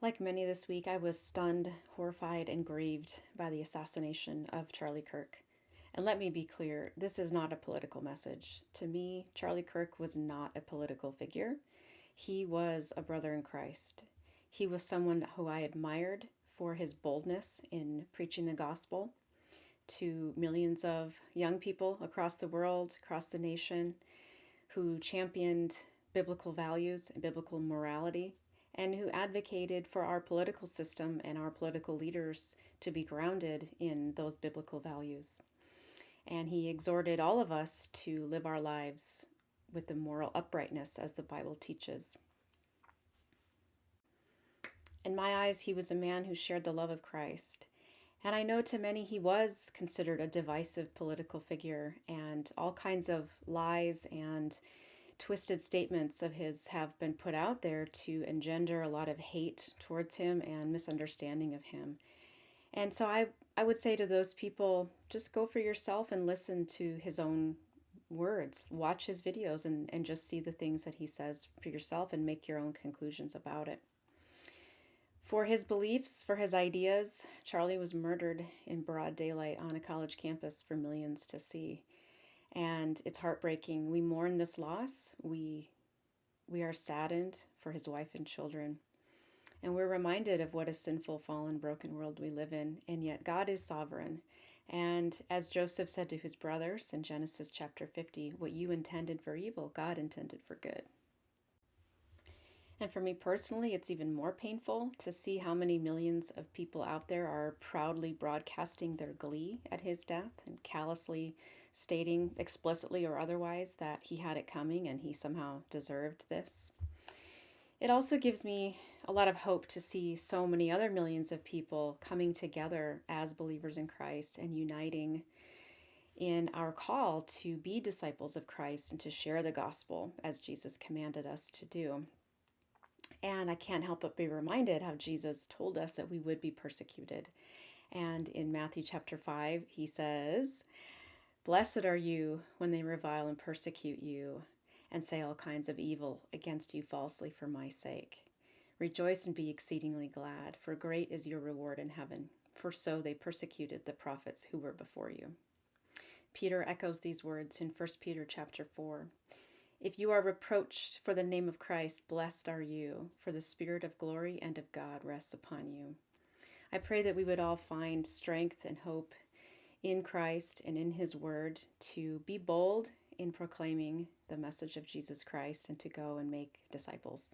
Like many this week, I was stunned, horrified, and grieved by the assassination of Charlie Kirk. And let me be clear, this is not a political message. To me, Charlie Kirk was not a political figure. He was a brother in Christ. He was someone who I admired for his boldness in preaching the gospel to millions of young people across the world, across the nation, who championed biblical values and biblical morality, and who advocated for our political system and our political leaders to be grounded in those biblical values. And he exhorted all of us to live our lives with the moral uprightness as the Bible teaches. In my eyes, he was a man who shared the love of Christ. And I know to many he was considered a divisive political figure, and all kinds of lies and twisted statements of his have been put out there to engender a lot of hate towards him and misunderstanding of him. And so I would say to those people, just go for yourself and listen to his own words. Watch his videos and just see the things that he says for yourself and make your own conclusions about it. For his beliefs, for his ideas, Charlie was murdered in broad daylight on a college campus for millions to see. And it's heartbreaking. We mourn this loss. We are saddened for his wife and children. And we're reminded of what a sinful, fallen, broken world we live in. And yet God is sovereign. And as Joseph said to his brothers in Genesis chapter 50, what you intended for evil, God intended for good. And for me personally, it's even more painful to see how many millions of people out there are proudly broadcasting their glee at his death and callously stating explicitly or otherwise that he had it coming and he somehow deserved this. It also gives me a lot of hope to see so many other millions of people coming together as believers in Christ and uniting in our call to be disciples of Christ and to share the gospel as Jesus commanded us to do. And I can't help but be reminded how Jesus told us that we would be persecuted. And in Matthew chapter 5, he says, "Blessed are you when they revile and persecute you and say all kinds of evil against you falsely for my sake. Rejoice and be exceedingly glad, for great is your reward in heaven. For so they persecuted the prophets who were before you." Peter echoes these words in 1 Peter chapter 4. "If you are reproached for the name of Christ, blessed are you, for the Spirit of glory and of God rests upon you." I pray that we would all find strength and hope in Christ and in his word to be bold in proclaiming the message of Jesus Christ and to go and make disciples.